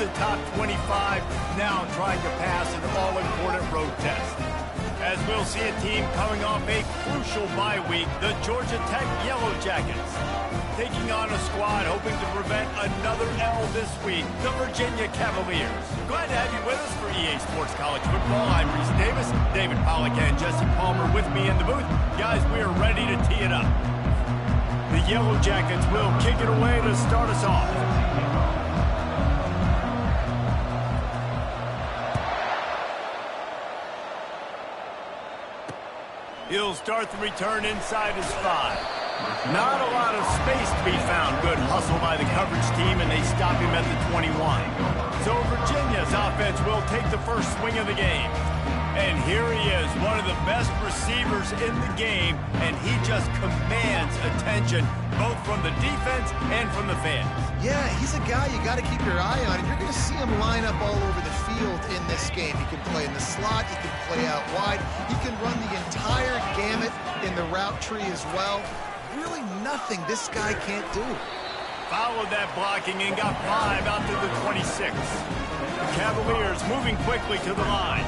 the top 25, now trying to pass an all-important road test. As we'll see a team coming off a crucial bye week, the Georgia Tech Yellow Jackets. Taking on a squad hoping to prevent another L this week, the Virginia Cavaliers. Glad to have you with us for EA Sports College Football. I'm Reese Davis, David Pollack and Jesse Palmer with me in the booth. Guys, we are ready to tee it up. The Yellow Jackets will kick it away to start us off. He'll start the return inside his 5. Not a lot of space to be found. Good hustle by the coverage team, and they stop him at the 21. So Virginia's offense will take the first swing of the game. And here he is, one of the best receivers in the game, and he just commands attention, both from the defense and from the fans. Yeah, he's a guy you got to keep your eye on, and you're going to see him line up all over the field in this game. He can play in the slot, he can play out wide, he can run the entire gamut in the route tree as well. Really nothing this guy can't do. Followed that blocking and got 5 out to the 26. The Cavaliers moving quickly to the line.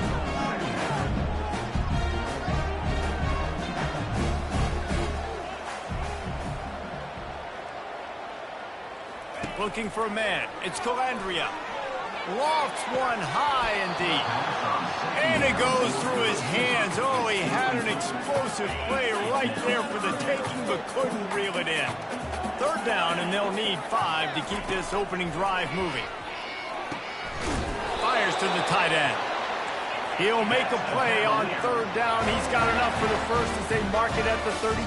Looking for a man. It's Calandria. Lofts one high and deep. And it goes through his hands. Oh, he had an explosive play right there for the taking, but couldn't reel it in. Third down, and they'll need 5 to keep this opening drive moving. Fires to the tight end. He'll make a play on third down. He's got enough for the first as they mark it at the 32.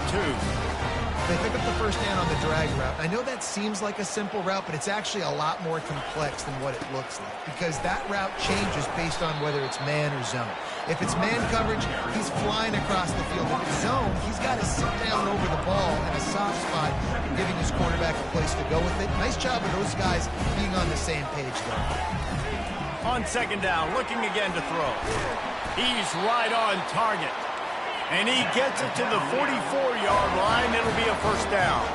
They pick up the first down on the drag route. I know that seems like a simple route, but it's actually a lot more complex than what it looks like because that route changes based on whether it's man or zone. If it's man coverage, he's flying across the field. If it's zone, he's got to sit down over the ball in a soft spot, giving his quarterback a place to go with it. Nice job of those guys being on the same page, though. On second down, looking again to throw. He's right on target. And he gets it to the 44-yard line. It'll be a first down.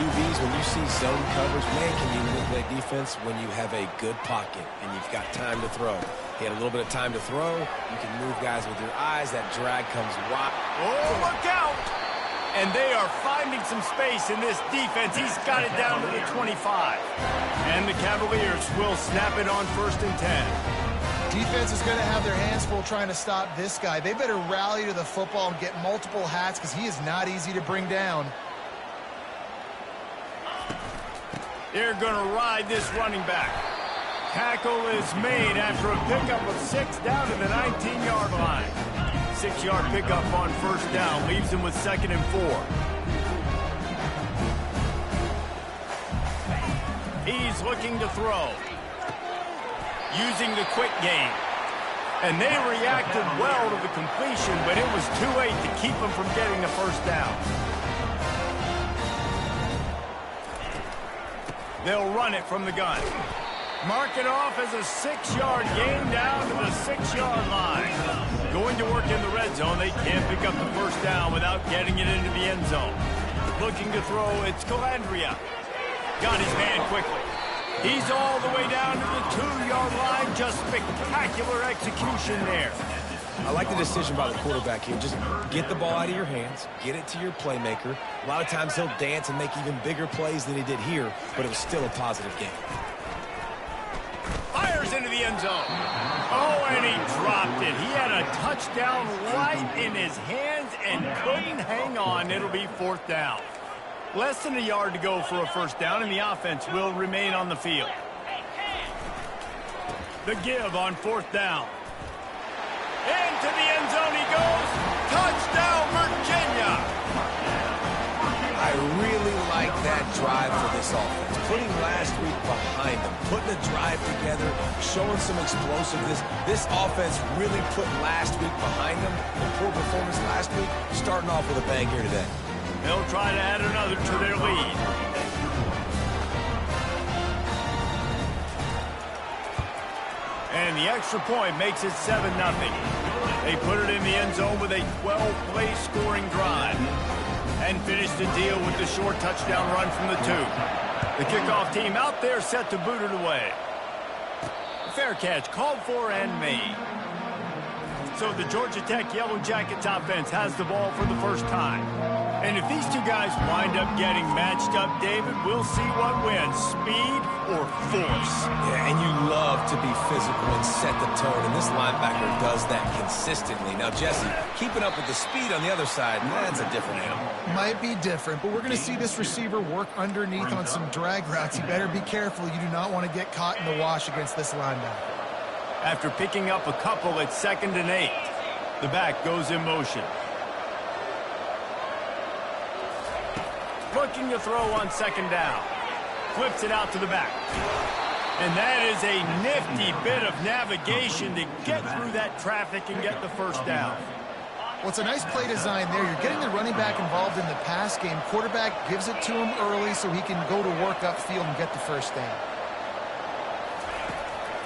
QBs, when you see zone coverage, man, can you manipulate defense when you have a good pocket and you've got time to throw. He had a little bit of time to throw. You can move guys with your eyes. That drag comes wide. Oh, look out! And they are finding some space in this defense. He's got it down to the 25. And the Cavaliers will snap it on 1st and 10. Defense is going to have their hands full trying to stop this guy. They better rally to the football and get multiple hats because he is not easy to bring down. They're going to ride this running back. Tackle is made after a pickup of 6 down to the 19-yard line. 6-yard pickup on first down leaves him with 2nd and 4. He's looking to throw. Using the quick game. And they reacted well to the completion, but it was too late to keep them from getting the first down. They'll run it from the gun. Mark it off as a 6-yard gain down to the 6-yard line. Going to work in the red zone, they can't pick up the first down without getting it into the end zone. Looking to throw, it's Calandria. Got his man quickly. He's all the way down to the 2-yard line. Just spectacular execution there. I like the decision by the quarterback here. Just get the ball out of your hands, get it to your playmaker. A lot of times he'll dance and make even bigger plays than he did here, but it was still a positive game. Fires into the end zone. Oh, and he dropped it. He had a touchdown right in his hands and couldn't hang on. It'll be 4th down. Less than a yard to go for a first down, and the offense will remain on the field. The give on 4th down. Into the end zone he goes. Touchdown, Virginia! I really like that drive for this offense. Putting last week behind them, putting a drive together, showing some explosiveness. This offense really put last week behind them. The poor performance last week, starting off with a bang here today. They'll try to add another to their lead. And the extra point makes it 7-0. They put it in the end zone with a 12-play scoring drive. And finish the deal with the short touchdown run from the 2. The kickoff team out there set to boot it away. fair catch, called for and made. So the Georgia Tech Yellow Jackets offense has the ball for the first time. And if these two guys wind up getting matched up, David, we'll see what wins, speed or force. Yeah, and you love to be physical and set the tone, and this linebacker does that consistently. Now, Jesse, keeping up with the speed on the other side, that's a different animal. Might be different, but we're going to see this receiver work underneath on some drag routes. You better be careful. You do not want to get caught in the wash against this linebacker. After picking up a couple at 2nd and 8, the back goes in motion. Looking to throw on 2nd down. Flips it out to the back. And that is a nifty bit of navigation to get through that traffic and get the first down. Well, it's a nice play design there. You're getting the running back involved in the pass game. Quarterback gives it to him early so he can go to work upfield and get the first down.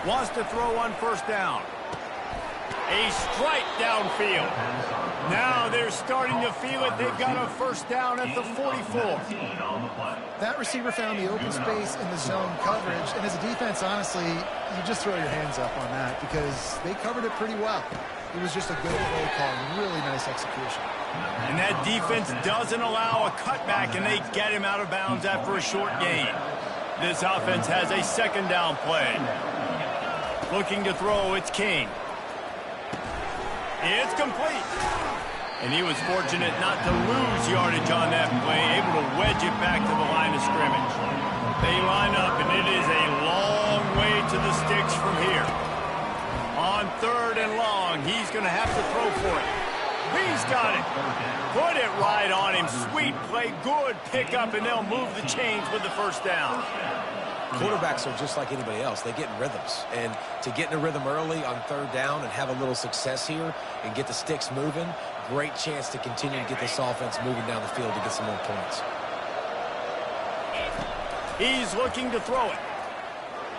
Wants to throw on 1st down. A strike downfield. Now they're starting to feel it. They've got a 1st down at the 44. That receiver found the open space in the zone coverage. And as a defense, honestly, you just throw your hands up on that because they covered it pretty well. It was just a good play call. Really nice execution. And that defense doesn't allow a cutback, and they get him out of bounds after a short gain. This offense has a 2nd down play. Looking to throw, it's King. It's complete. And he was fortunate not to lose yardage on that play, able to wedge it back to the line of scrimmage. They line up, and it is a long way to the sticks from here. On 3rd and long, he's going to have to throw for it. He's got it. Put it right on him. Sweet play, good pickup, and they'll move the chains with the 1st down. Quarterbacks are just like anybody else. They get in rhythms. And to get in a rhythm early on 3rd down and have a little success here and get the sticks moving, great chance to continue to get this offense moving down the field to get some more points. He's looking to throw it.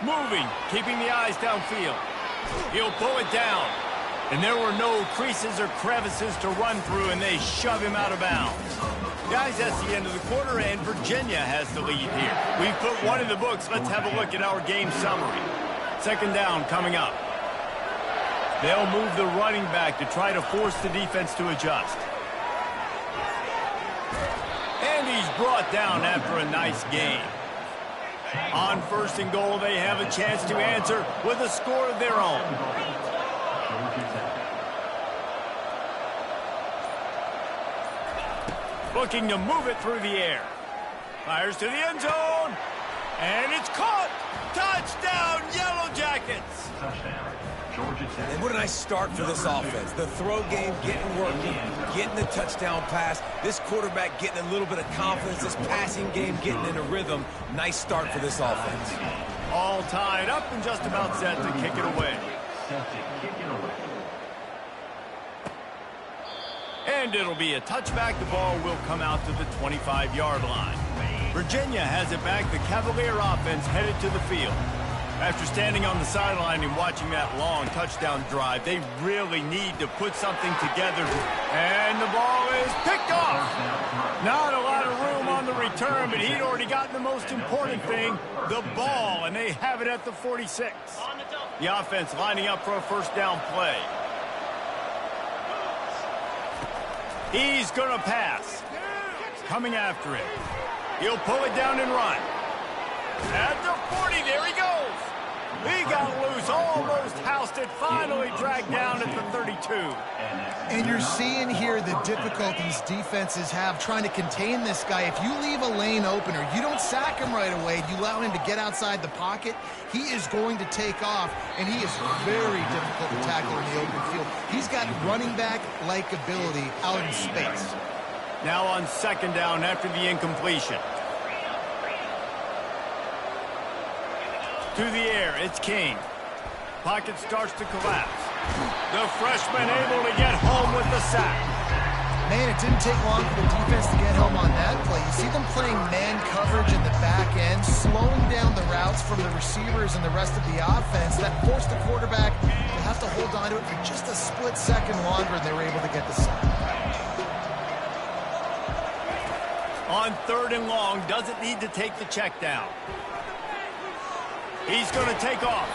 Moving, keeping the eyes downfield. He'll pull it down. And there were no creases or crevices to run through, and they shove him out of bounds. Guys, that's the end of the quarter, and Virginia has the lead here. We've put one in the books. Let's have a look at our game summary. 2nd down coming up. They'll move the running back to try to force the defense to adjust. And he's brought down after a nice game. On 1st and goal, they have a chance to answer with a score of their own. Looking to move it through the air. Fires to the end zone. And it's caught. Touchdown, Yellow Jackets. Touchdown, Georgia Tech. And what a nice start for this offense. The throw game getting working, getting the touchdown pass. This quarterback getting a little bit of confidence. This passing game getting in a rhythm. Nice start for this offense. All tied up and just about set to kick it away. Set to kick it away. And it'll be a touchback. The ball will come out to the 25-yard line. Virginia has it back. The Cavalier offense headed to the field. After standing on the sideline and watching that long touchdown drive, they really need to put something together. And the ball is picked off. Not a lot of room on the return, but he'd already gotten the most important thing, the ball, and they have it at the 46. The offense lining up for a 1st down play. He's going to pass. Coming after it. He'll pull it down and run. At the 40, there he goes. He got loose, almost housed it, finally dragged down at the 32. And you're seeing here the difficulties defenses have trying to contain this guy. If you leave a lane open or you don't sack him right away, you allow him to get outside the pocket, he is going to take off, and he is very difficult to tackle in the open field. He's got running back-like ability out in space. Now on 2nd down after the incompletion. To the air, it's King. Pocket starts to collapse. The freshman able to get home with the sack. Man, it didn't take long for the defense to get home on that play. You see them playing man coverage in the back end, slowing down the routes from the receivers and the rest of the offense. That forced the quarterback to have to hold on to it for just a split second longer, and they were able to get the sack. On 3rd and long, doesn't need to take the check down. He's going to take off.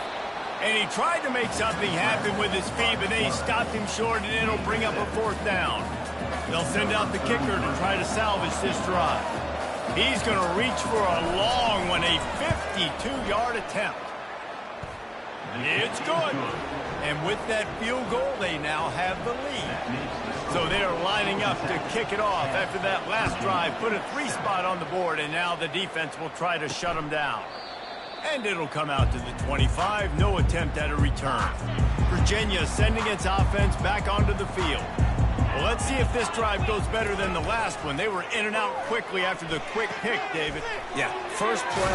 And he tried to make something happen with his feet, but they stopped him short, and it'll bring up a 4th down. They'll send out the kicker to try to salvage this drive. He's going to reach for a long one, a 52-yard attempt. It's good. And with that field goal, they now have the lead. So they are lining up to kick it off after that last drive. Put a 3 spot on the board, and now the defense will try to shut them down. And it'll come out to the 25. No attempt at a return. Virginia sending its offense back onto the field. Well, let's see if this drive goes better than the last one. They were in and out quickly after the quick pick, David. Yeah, first play,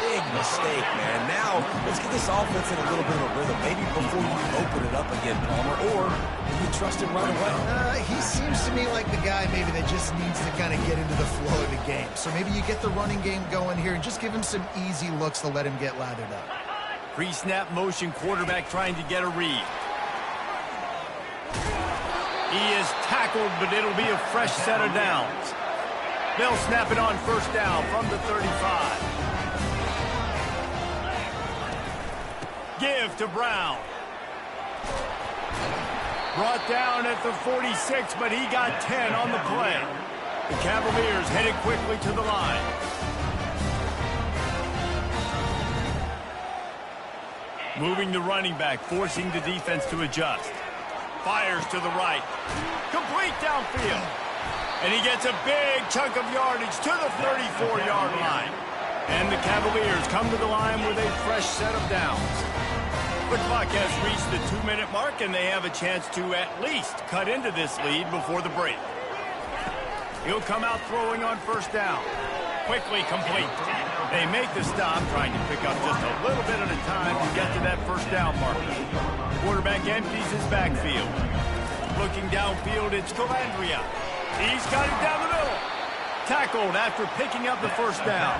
big mistake, man. Now, let's get this offense in a little bit of a rhythm. Maybe before you open it up again, Palmer, or you trust him right away. He seems to me like the guy maybe that just needs to kind of get into the flow of the game. So maybe you get the running game going here and just give him some easy looks to let him get lathered up. Pre-snap motion, quarterback trying to get a read. He is tackled, but it'll be a fresh set of downs. They'll snap it on 1st down from the 35. Give to Brown. Brought down at the 46, but he got 10 on the play. The Cavaliers headed quickly to the line. Moving the running back, forcing the defense to adjust. Fires to the right. Complete downfield. And he gets a big chunk of yardage to the 34-yard line. And the Cavaliers come to the line with a fresh set of downs. The clock has reached the 2-minute mark, and they have a chance to at least cut into this lead before the break. He'll come out throwing on 1st down. Quickly complete. They make the stop, trying to pick up just a little bit at a time to get to that 1st down marker. Quarterback empties his backfield. Looking downfield, it's Calandria. He's got it down the middle. Tackled after picking up the 1st down.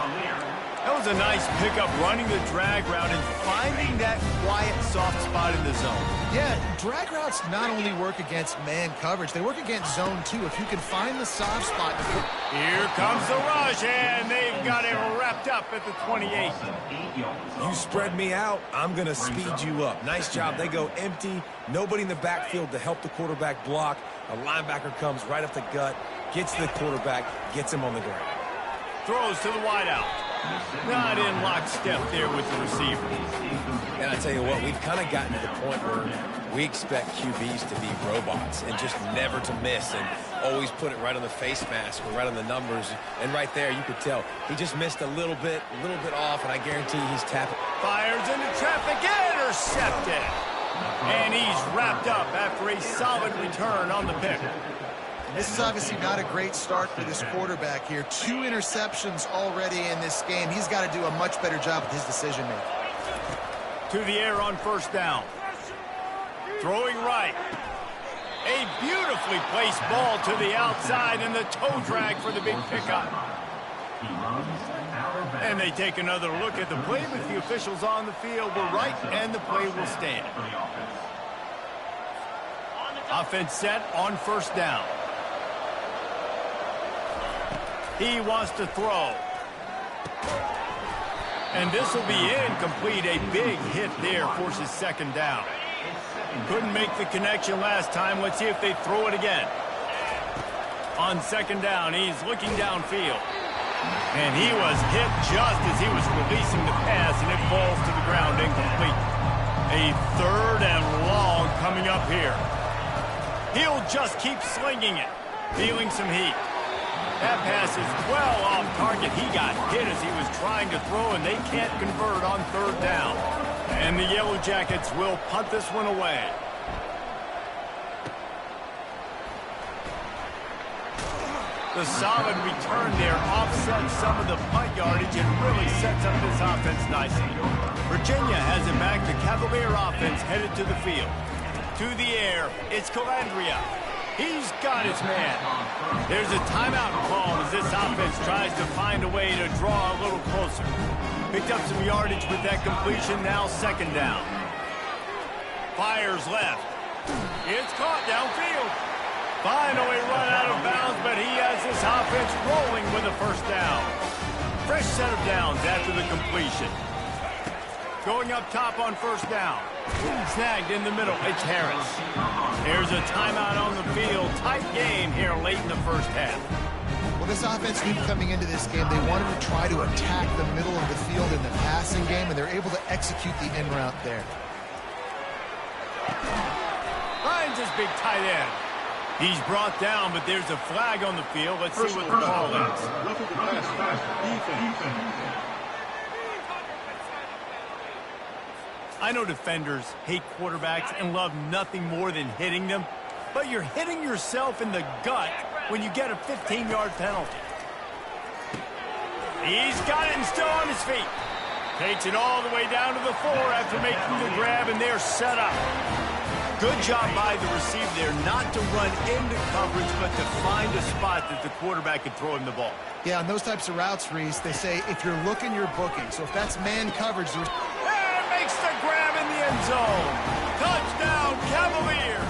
That was a nice pickup, running the drag route and finding that quiet, soft spot in the zone. Yeah, drag routes not only work against man coverage, they work against zone too. If you can find the soft spot. Here comes the rush, and they've got it wrapped up at the 28. You spread me out, I'm going to speed you up. Nice job. They go empty. Nobody in the backfield to help the quarterback block. A linebacker comes right up the gut, gets the quarterback, gets him on the ground. Throws to the wideout. Not in lockstep there with the receiver. And I tell you what, we've kind of gotten to the point where we expect QBs to be robots and just never to miss and always put it right on the face mask or right on the numbers. And right there, you could tell he just missed a little bit off, and I guarantee he's tapping. Fires into traffic, intercepted. And he's wrapped up after a solid return on the pick. This is obviously not a great start for this quarterback here. 2 interceptions already in this game. He's got to do a much better job with his decision-making. To the air on 1st down. Throwing right. A beautifully placed ball to the outside, and the toe drag for the big pickup. And they take another look at the play, but the officials on the field were right, and the play will stand. Offense set on 1st down. He wants to throw. And this will be incomplete. A big hit there forces 2nd down. Couldn't make the connection last time. Let's see if they throw it again. On 2nd down, he's looking downfield. And he was hit just as he was releasing the pass, and it falls to the ground incomplete. A 3rd and long coming up here. He'll just keep slinging it, feeling some heat. That pass is well off target. He got hit as he was trying to throw, and they can't convert on 3rd down. And the Yellow Jackets will punt this one away. The solid return there offsets some of the punt yardage and really sets up this offense nicely. Virginia has it back. The Cavalier offense headed to the field. To the air, it's Calandria. He's got his man. There's a timeout call as this offense tries to find a way to draw a little closer. Picked up some yardage with that completion, now 2nd down. Fires left. It's caught downfield. Finally run out of bounds, but he has this offense rolling with a 1st down. Fresh set of downs after the completion. Going up top on first down. Snagged in the middle. It's Harris. Here's a timeout on the field. Tight game here late in the first half. Well, this offense knew coming into this game they wanted to try to attack the middle of the field in the passing game, and they're able to execute the in route there. Finds his big tight end. He's brought down, but there's a flag on the field. Let's see what the call is. I know defenders hate quarterbacks and love nothing more than hitting them, but you're hitting yourself in the gut when you get a 15-yard penalty. He's got it and still on his feet. Takes it all the way down to the 4 after making the grab, and they're set up. Good job by the receiver there not to run into coverage, but to find a spot that the quarterback could throw him the ball. Yeah, on those types of routes, Reese, they say if you're looking, you're booking. So if that's man coverage, there's... And makes the grab in the end zone. Touchdown, Cavaliers.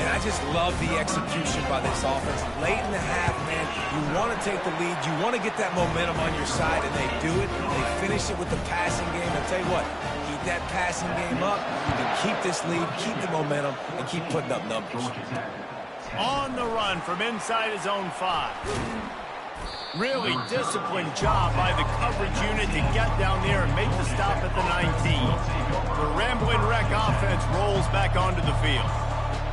Man, I just love the execution by this offense. Late in the half, man, you want to take the lead. You want to get that momentum on your side, and they do it. They finish it with the passing game. I'll tell you what, keep that passing game up. You can keep this lead, keep the momentum, and keep putting up numbers. On the run from inside his own 5. Really disciplined job by the coverage unit to get down there and make the stop at the 19. The Ramblin' Wreck offense rolls back onto the field.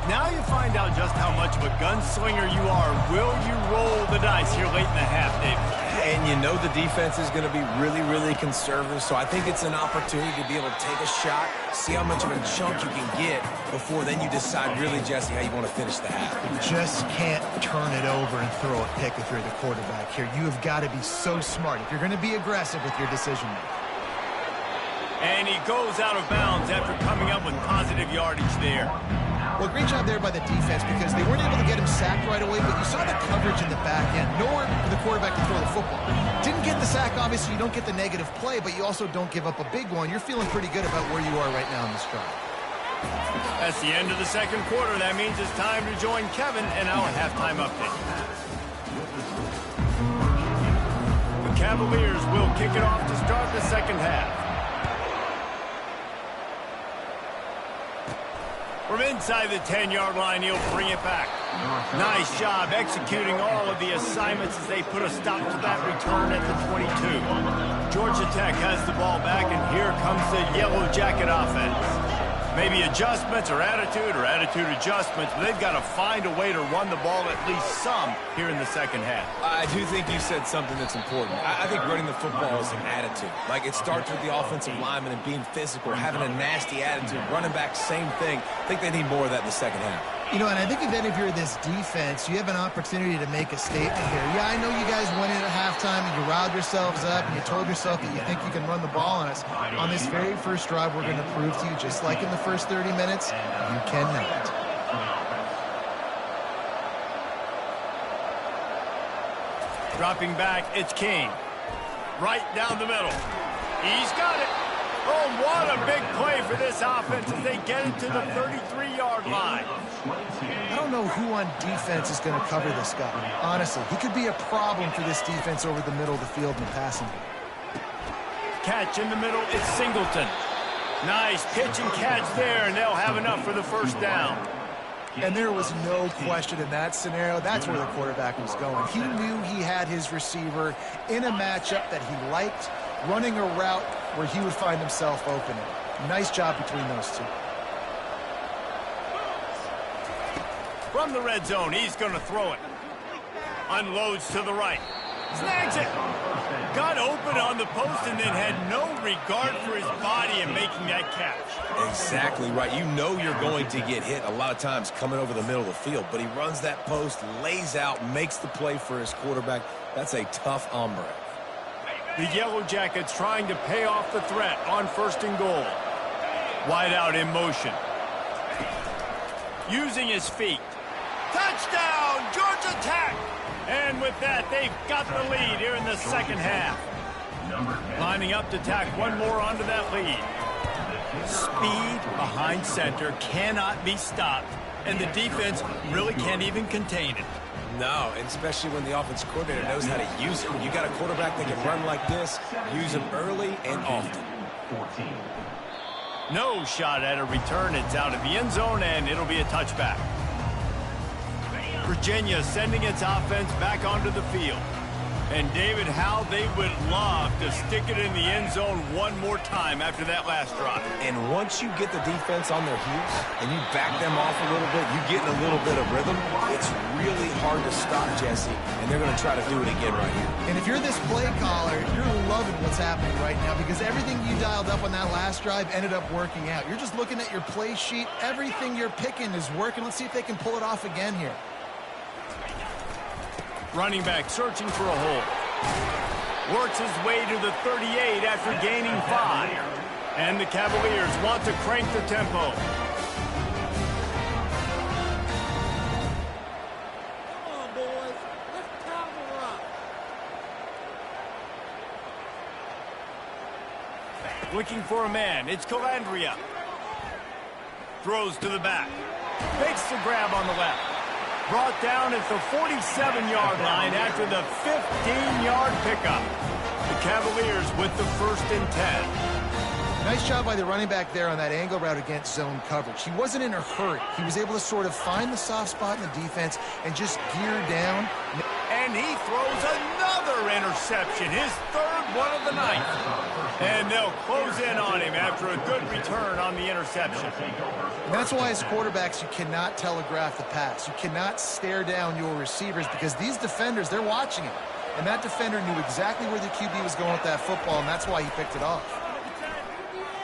Now you find out just how much of a gunslinger you are. Will you roll the dice here late in the half, David? And you know the defense is going to be really, really conservative, so I think it's an opportunity to be able to take a shot, see how much of a chunk you can get before then you decide really, Jesse, how you want to finish the half. You just can't turn it over and throw a pick if you're the quarterback here. You have got to be so smart if you're going to be aggressive with your decision-making. And he goes out of bounds after coming up with positive yardage there. Well, great job there by the defense because they weren't able to get him sacked right away, but you saw the coverage in the back end. Nowhere for the quarterback to throw the football. Didn't get the sack, obviously. You don't get the negative play, but you also don't give up a big one. You're feeling pretty good about where you are right now in this drive. That's the end of the second quarter. That means it's time to join Kevin and our halftime update. The Cavaliers will kick it off to start the second half. From inside the 10-yard line, he'll bring it back. Nice job executing all of the assignments as they put a stop to that return at the 22. Georgia Tech has the ball back, and here comes the Yellow Jacket offense. Maybe adjustments or attitude adjustments, but they've got to find a way to run the ball at least some here in the second half. I do think you said something that's important. I think running the football is an attitude. Like, it starts with the offensive lineman and being physical, having a nasty attitude. Running back, same thing. I think they need more of that in the second half. You know, and I think if you're this defense, you have an opportunity to make a statement here. Yeah, I know you guys went in at halftime and you riled yourselves up and you told yourself that you think you can run the ball on us. On this very first drive, we're going to prove to you, just like in the first 30 minutes, you cannot. Dropping back, it's King. Right down the middle. He's got it. Oh, what a big play for this offense as they get it to the 33-yard line. I don't know who on defense is going to cover this guy. Honestly, he could be a problem for this defense over the middle of the field in the passing game. Catch in the middle, it's Singleton. Nice pitch and catch there, and they'll have enough for the first down. And there was no question in that scenario. That's where the quarterback was going. He knew he had his receiver in a matchup that he liked, running a route where he would find himself open. Nice job between those two. From the red zone, he's going to throw it. Unloads to the right. Snags it. Got open on the post and then had no regard for his body in making that catch. Exactly right. You know you're going to get hit a lot of times coming over the middle of the field, but he runs that post, lays out, makes the play for his quarterback. That's a tough hombre. The Yellow Jackets trying to pay off the threat on first and goal. Wide out in motion. Using his feet. Touchdown, Georgia Tech! And with that, they've got the lead here in the second half. Lining up to tack one more onto that lead. Speed behind center cannot be stopped, and the defense really can't even contain it. No, and especially when the offense coordinator knows how to use it. When you got a quarterback that can run like this, use him early and often. 14. No shot at a return. It's out of the end zone, and it'll be a touchback. Virginia sending its offense back onto the field. And, David, how they would love to stick it in the end zone one more time after that last drive. And once you get the defense on their heels and you back them off a little bit, you get in a little bit of rhythm, it's really hard to stop, Jesse, and they're going to try to do it again right here. And if you're this play caller, you're loving what's happening right now because everything you dialed up on that last drive ended up working out. You're just looking at your play sheet. Everything you're picking is working. Let's see if they can pull it off again here. Running back searching for a hole. Works his way to the 38 after gaining 5. And the Cavaliers want to crank the tempo. Come on, boys. Let's power up. Looking for a man. It's Calandria. Throws to the back. Makes the grab on the left. Brought down at the 47-yard line after the 15-yard pickup. The Cavaliers with the 1st and 10. Nice job by the running back there on that angle route against zone coverage. He wasn't in a hurry. He was able to sort of find the soft spot in the defense and just gear down. And he throws another interception, his 3rd one of the night. And they'll close in on him after a good return on the interception. And that's why as quarterbacks you cannot telegraph the pass. You cannot stare down your receivers because these defenders, they're watching it. And that defender knew exactly where the QB was going with that football, and that's why he picked it off.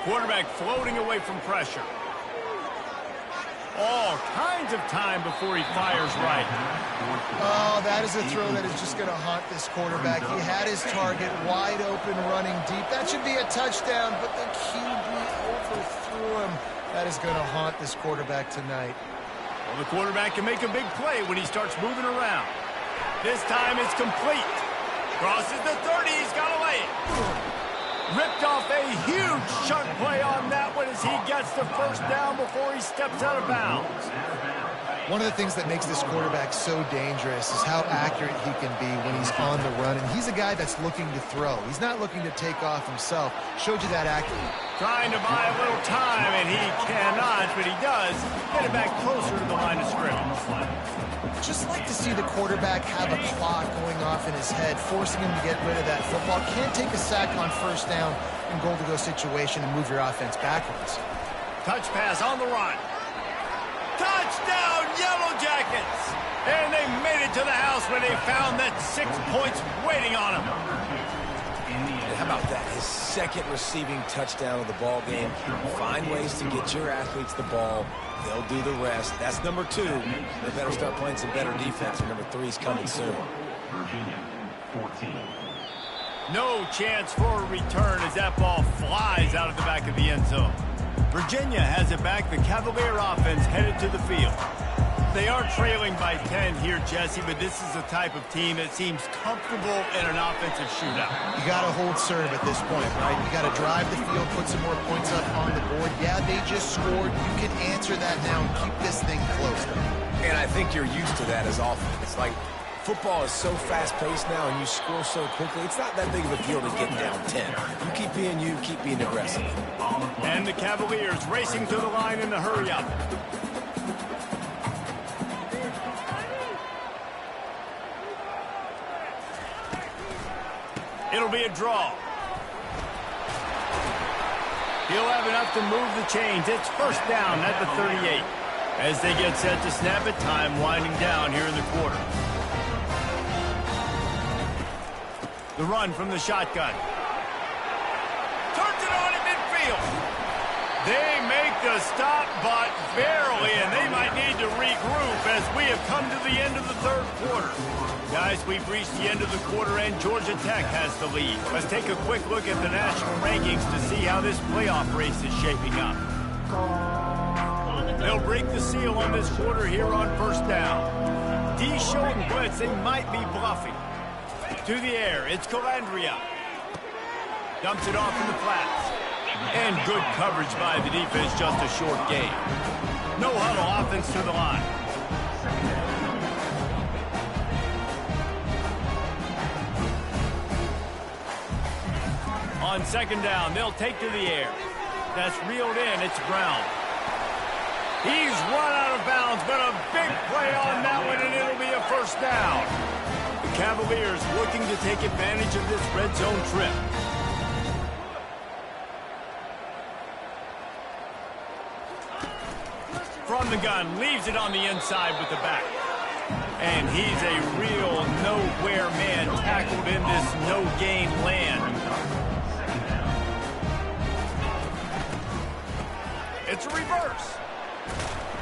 Quarterback floating away from pressure. All kinds of time before he fires right. Oh, that is a throw that is just going to haunt this quarterback. He had his target wide open, running deep. That should be a touchdown, but the QB overthrew him. That is going to haunt this quarterback tonight. Well, the quarterback can make a big play when he starts moving around. This time it's complete. Crosses the 30. He's got to lay it. Ripped off a huge chunk play on that one as he gets the 1st down before he steps out of bounds. One of the things that makes this quarterback so dangerous is how accurate he can be when he's on the run. And he's a guy that's looking to throw. He's not looking to take off himself. Showed you that accurately. Trying to buy a little time, and he cannot, but he does get it back closer to the line of scrimmage. Just like to see the quarterback have a clock going off in his head, forcing him to get rid of that football. Can't take a sack on 1st down in goal-to-go situation and move your offense backwards. Touch pass on the run. Touchdown, Yellow Jackets! And they made it to the house when they found that 6 points waiting on them. How about that? His 2nd receiving touchdown of the ball game. Find ways to get your athletes the ball. They'll do the rest. That's number 2. They better start playing some better defense, and number 3 is coming soon. Virginia, 14. No chance for a return as that ball flies out of the back of the end zone. Virginia has it back. The Cavalier offense headed to the field. They are trailing by 10 here, Jesse, but this is the type of team that seems comfortable in an offensive shootout. You got to hold serve at this point, right? You got to drive the field, put some more points up on the board. Yeah, they just scored. You can answer that now and keep this thing close. And I think you're used to that as offense. Like, football is so fast-paced now and you score so quickly, it's not that big of a deal to get down 10. You keep being aggressive. And the Cavaliers racing to the line in the hurry-up. It'll be a draw. He'll have enough to move the chains. It's 1st down at the 38. As they get set to snap it, time winding down here in the quarter. The run from the shotgun. Turns it on in midfield. They make the stop, but barely, and they might need to regroup as we have come to the end of the 3rd quarter. Guys, we've reached the end of the quarter, and Georgia Tech has the lead. Let's take a quick look at the national rankings to see how this playoff race is shaping up. They'll break the seal on this quarter here on 1st down. D showing blitz, they might be bluffing. To the air, it's Calandria. Dumps it off in the flats. And good coverage by the defense, just a short gain. No huddle offense to the line. On second down, they'll take to the air. That's reeled in. It's Brown. He's run out of bounds, but a big play on that one, and it'll be a first down. The Cavaliers looking to take advantage of this red zone trip. From the gun, leaves it on the inside with the back. And he's a real nowhere man tackled in this no-gain land. It's a reverse.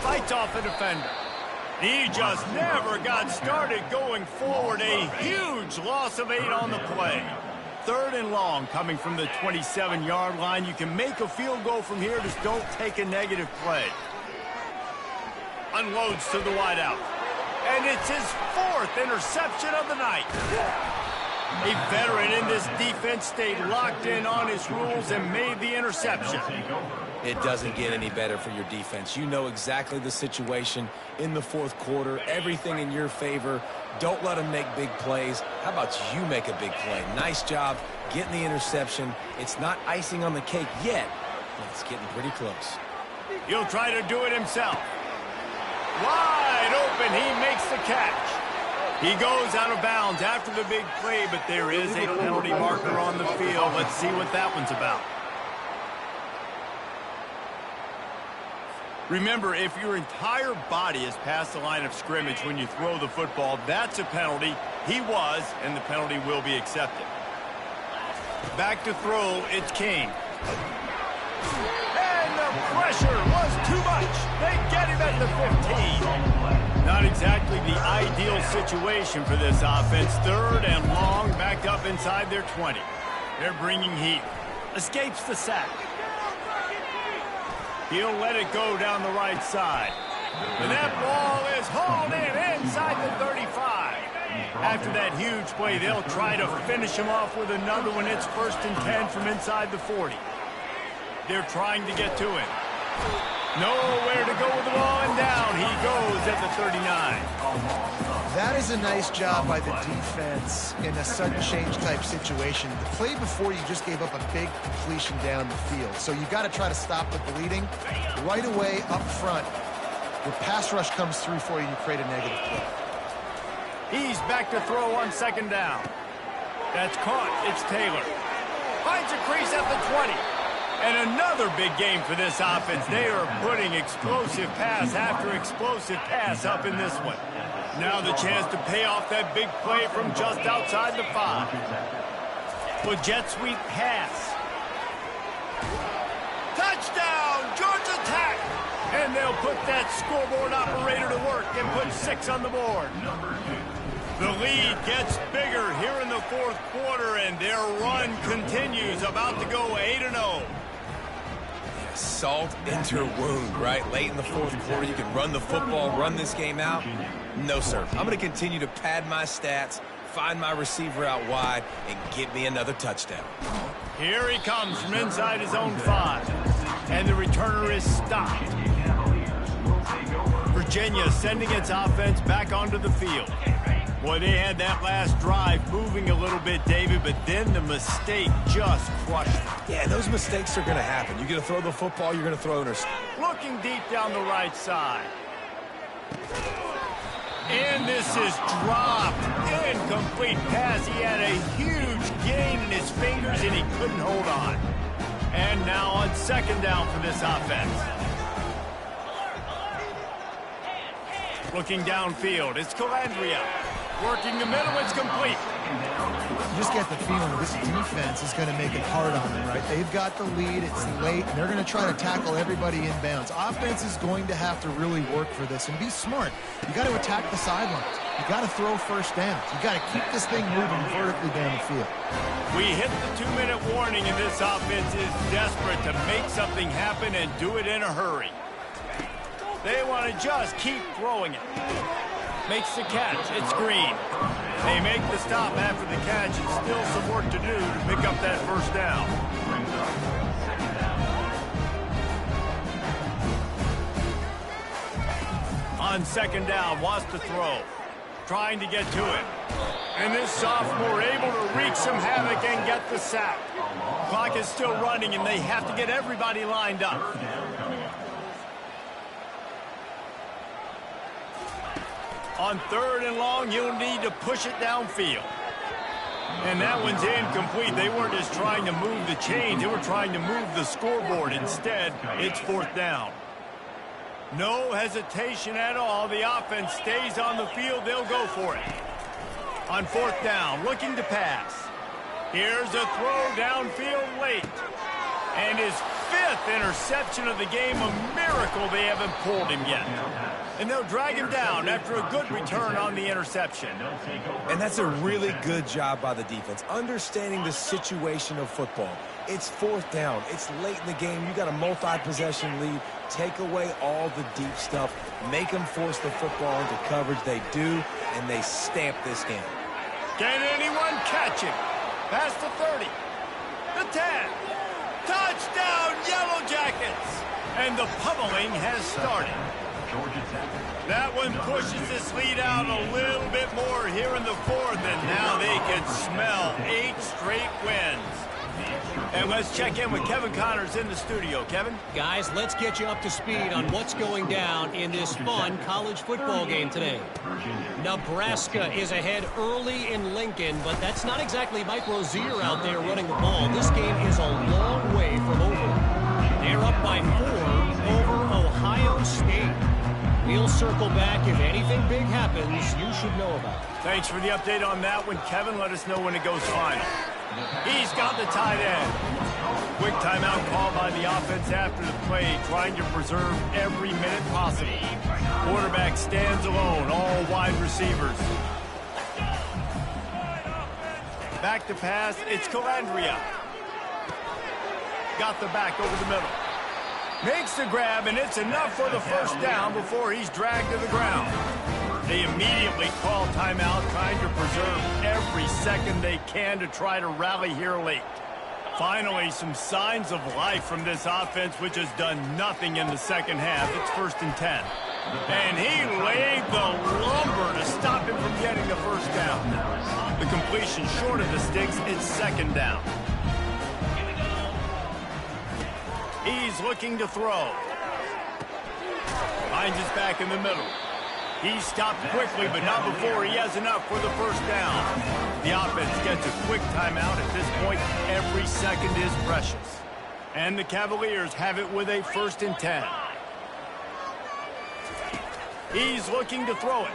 Fights off a defender. He just never got started going forward. A huge loss of 8 on the play. 3rd and long coming from the 27-yard line. You can make a field goal from here. Just don't take a negative play. Unloads to the wideout. And it's his 4th interception of the night. A veteran in this defense stayed locked in on his rules and made the interception. It doesn't get any better for your defense. You know exactly the situation in the 4th quarter. Everything in your favor. Don't let them make big plays. How about you make a big play? Nice job getting the interception. It's not icing on the cake yet, but it's getting pretty close. He'll try to do it himself. Wide open, he makes the catch. He goes out of bounds after the big play, but there is a penalty marker on the field. Let's see what that one's about. Remember, if your entire body is past the line of scrimmage when you throw the football, that's a penalty. He was, and the penalty will be accepted. Back to throw, it's King. And the pressure was too much. They get him at the 15. Not exactly the ideal situation for this offense. 3rd and long, backed up inside their 20. They're bringing heat. Escapes the sack. He'll let it go down the right side. And that ball is hauled in inside the 35. After that huge play, they'll try to finish him off with another one. It's 1st and 10 from inside the 40. They're trying to get to him. Nowhere to go with the ball, and down he goes at the 39. That is a nice job by the defense in a sudden change type situation. The play before, you just gave up a big completion down the field. So you got to try to stop the bleeding right away up front. Your pass rush comes through for you, you create a negative play. He's back to throw on 2nd down. That's caught. It's Taylor. Finds a crease at the 20. And another big game for this offense. They are putting explosive pass after explosive pass up in this one. Now the chance to pay off that big play from just outside the 5. With jet sweep pass. Touchdown, Georgia Tech! And they'll put that scoreboard operator to work and put 6 on the board. The lead gets bigger here in the 4th quarter, and their run continues, about to go 8-0. Salt into a wound, right? Late in the 4th quarter, you can run the football, run this game out. No, sir. I'm going to continue to pad my stats, find my receiver out wide, and get me another touchdown. Here he comes from inside his own 5. And the returner is stopped. Virginia sending its offense back onto the field. Boy, they had that last drive moving a little bit, David, but then the mistake just crushed them. Yeah, those mistakes are going to happen. You're going to throw the football, you're going to throw interception. Looking deep down the right side. And this is dropped. Incomplete pass. He had a huge gain in his fingers, and he couldn't hold on. And now on 2nd down for this offense. Looking downfield, it's Calandria. Working the middle, it's complete. You just get the feeling this defense is going to make it hard on them, right? They've got the lead, it's late, and they're going to try to tackle everybody inbounds. Offense is going to have to really work for this and be smart. You got to attack the sidelines. You got to throw 1st downs. You got to keep this thing moving vertically down the field. We hit the 2-minute warning, and this offense is desperate to make something happen and do it in a hurry. They want to just keep throwing it. Makes the catch. It's Green. They make the stop after the catch. It's still some work to do to pick up that 1st down. On 2nd down, wants to throw. Trying to get to it. And this sophomore able to wreak some havoc and get the sack. clock is still running, and they have to get everybody lined up. On 3rd and long, you'll need to push it downfield. And that one's incomplete. They weren't just trying to move the chains. They were trying to move the scoreboard. Instead, it's 4th down. No hesitation at all. The offense stays on the field. They'll go for it. On 4th down, looking to pass. Here's a throw downfield late. And his 5th interception of the game. A miracle they haven't pulled him yet. And they'll drag him down after a good return on the interception. And that's a really good job by the defense, understanding the situation of football. It's 4th down. It's late in the game. You got a multi-possession lead. Take away all the deep stuff. Make them force the football into coverage. They do, and they stamp this game. Can anyone catch him? Past the 30. The 10. Touchdown, Yellow Jackets! And the pummeling has started. That one pushes this lead out a little bit more here in the 4th, and now they can smell 8 straight wins. And let's check in with Kevin Connors in the studio. Kevin? Guys, let's get you up to speed on what's going down in this fun college football game today. Nebraska is ahead early in Lincoln, but that's not exactly Mike Rozier out there running the ball. This game is a long way from over. They're up by 4 over Ohio State. We'll circle back. If anything big happens, you should know about it. Thanks for the update on that one, Kevin. Let us know when it goes final. He's got the tight end. Quick timeout called by the offense after the play, trying to preserve every minute possible. Quarterback stands alone, all wide receivers. Back to pass, it's Calandria. Got the back over the middle. Makes the grab, and it's enough for the 1st down before he's dragged to the ground. They immediately call timeout, trying to preserve every second they can to try to rally here late. Finally, some signs of life from this offense, which has done nothing in the second half. It's 1st and 10. And he laid the lumber to stop him from getting the 1st down. The completion short of the sticks, it's 2nd down. He's looking to throw. Finds his back in the middle. He stopped quickly, but not before he has enough for the 1st down. The offense gets a quick timeout. At this point, every second is precious. And the Cavaliers have it with a 1st and 10. He's looking to throw it.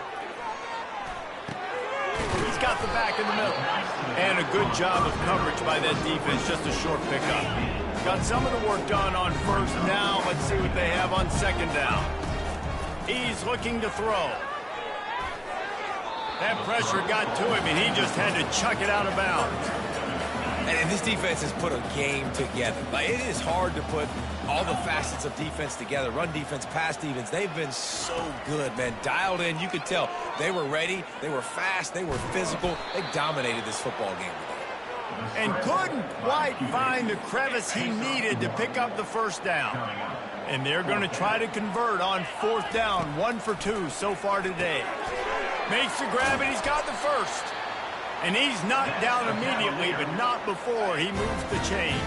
He's got the back in the middle. And a good job of coverage by that defense. Just a short pickup. Got some of the work done on 1st. Now let's see what they have on 2nd down. He's looking to throw. That pressure got to him, and he just had to chuck it out of bounds. And this defense has put a game together. Like, it is hard to put all the facets of defense together. Run defense, pass defense. They've been so good, man. Dialed in. You could tell they were ready. They were fast. They were physical. They dominated this football game today. And couldn't quite find the crevice he needed to pick up the 1st down. And they're going to try to convert on 4th down. 1 for 2 so far today. Makes the grab, and he's got the 1st. And he's knocked down immediately, but not before he moves the chains.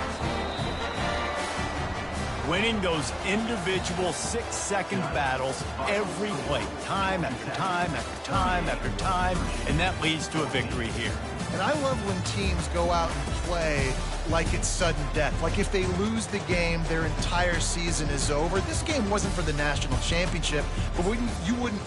Winning those individual 6-second battles every play, time after time after time after time, and that leads to a victory here. And I love when teams go out and play like it's sudden death. Like if they lose the game, their entire season is over. This game wasn't for the national championship, but you wouldn't